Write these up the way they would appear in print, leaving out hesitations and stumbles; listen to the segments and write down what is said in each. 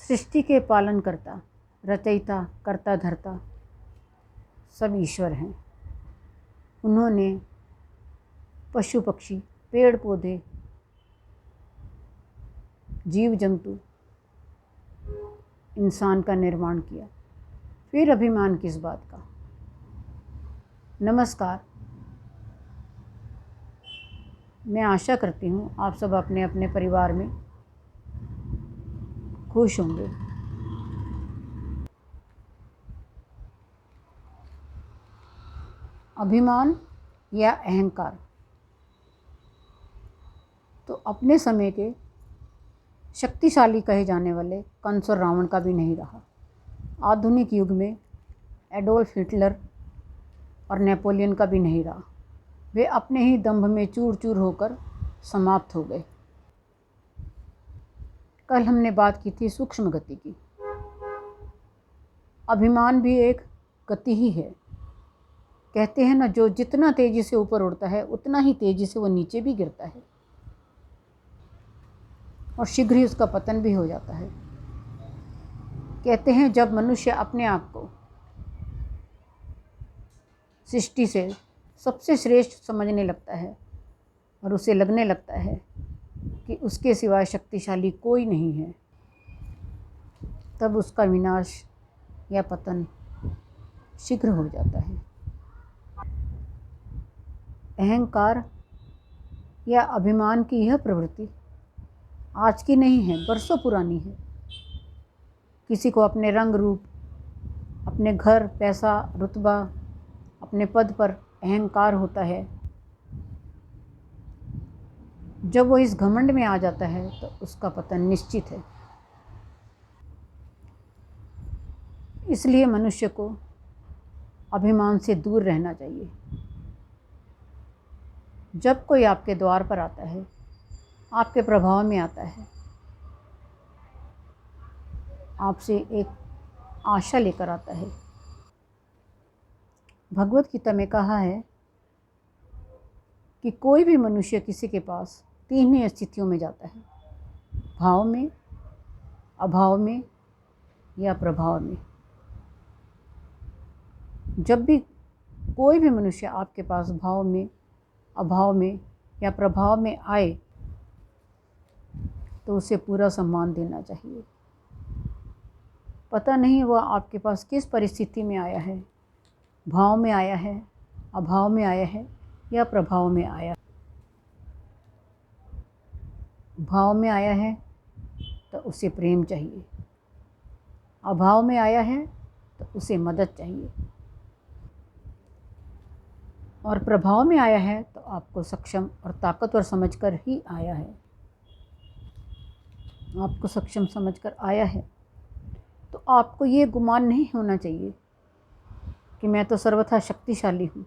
सृष्टि के पालन करता, रचयिता, कर्ता धर्ता सब ईश्वर हैं। उन्होंने पशु पक्षी, पेड़ पौधे, जीव जंतु, इंसान का निर्माण किया। फिर अभिमान किस बात का। नमस्कार, मैं आशा करती हूँ आप सब अपने अपने परिवार में खुश होंगे। अभिमान या अहंकार तो अपने समय के शक्तिशाली कहे जाने वाले कंस और रावण का भी नहीं रहा। आधुनिक युग में एडोल्फ हिटलर और नेपोलियन का भी नहीं रहा। वे अपने ही दंभ में चूर चूर होकर समाप्त हो गए। कल हमने बात की थी सूक्ष्म गति की। अभिमान भी एक गति ही है। कहते हैं ना, जो जितना तेजी से ऊपर उड़ता है उतना ही तेजी से वो नीचे भी गिरता है और शीघ्र ही उसका पतन भी हो जाता है। कहते हैं जब मनुष्य अपने आप को सृष्टि से सबसे श्रेष्ठ समझने लगता है और उसे लगने लगता है कि उसके सिवाय शक्तिशाली कोई नहीं है, तब उसका विनाश या पतन शीघ्र हो जाता है। अहंकार या अभिमान की यह प्रवृत्ति आज की नहीं है, बरसों पुरानी है। किसी को अपने रंग रूप, अपने घर, पैसा, रुतबा, अपने पद पर अहंकार होता है। जब वो इस घमंड में आ जाता है तो उसका पतन निश्चित है। इसलिए मनुष्य को अभिमान से दूर रहना चाहिए। जब कोई आपके द्वार पर आता है, आपके प्रभाव में आता है, आपसे एक आशा लेकर आता है। भगवत गीता में कहा है कि कोई भी मनुष्य किसी के पास तीन ही स्थितियों में जाता है, भाव में, अभाव में या प्रभाव में। जब भी कोई भी मनुष्य आपके पास भाव में, अभाव में या प्रभाव में आए तो उसे पूरा सम्मान देना चाहिए। पता नहीं वह आपके पास किस परिस्थिति में आया है, भाव में आया है, अभाव में आया है या प्रभाव में आया। भाव में आया है तो उसे प्रेम चाहिए, अभाव में आया है तो उसे मदद चाहिए, और प्रभाव में आया है तो आपको सक्षम और ताकतवर समझकर ही आया है। आपको सक्षम समझकर आया है तो आपको ये गुमान नहीं होना चाहिए कि मैं तो सर्वथा शक्तिशाली हूँ,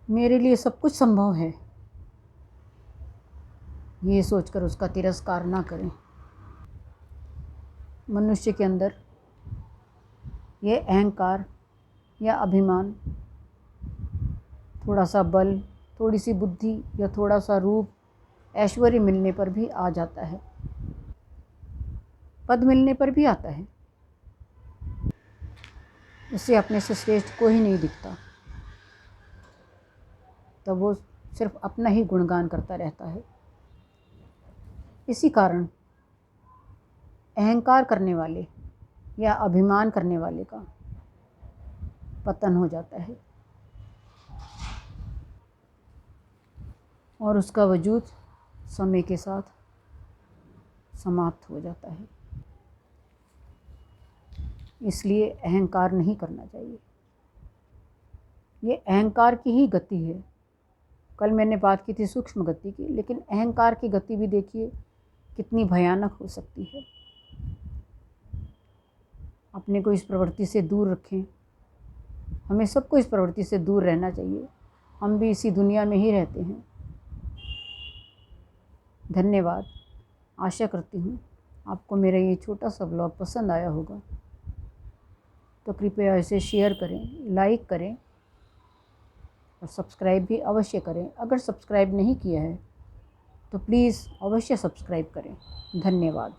मेरे लिए सब कुछ संभव है। ये सोचकर उसका तिरस्कार ना करें। मनुष्य के अंदर ये अहंकार या अभिमान थोड़ा सा बल, थोड़ी सी बुद्धि या थोड़ा सा रूप, ऐश्वर्य मिलने पर भी आ जाता है, पद मिलने पर भी आता है। उसे अपने से श्रेष्ठ कोई नहीं दिखता, तब वो सिर्फ अपना ही गुणगान करता रहता है। इसी कारण अहंकार करने वाले या अभिमान करने वाले का पतन हो जाता है और उसका वजूद समय के साथ समाप्त हो जाता है। इसलिए अहंकार नहीं करना चाहिए। ये अहंकार की ही गति है। कल मैंने बात की थी सूक्ष्म गति की, लेकिन अहंकार की गति भी देखिए कितनी भयानक हो सकती है। अपने को इस प्रवृत्ति से दूर रखें। हमें सबको इस प्रवृत्ति से दूर रहना चाहिए। हम भी इसी दुनिया में ही रहते हैं। धन्यवाद। आशा करती हूँ आपको मेरा ये छोटा सा ब्लॉग पसंद आया होगा, तो कृपया इसे शेयर करें, लाइक करें और सब्सक्राइब भी अवश्य करें। अगर सब्सक्राइब नहीं किया है तो प्लीज़ अवश्य सब्सक्राइब करें। धन्यवाद।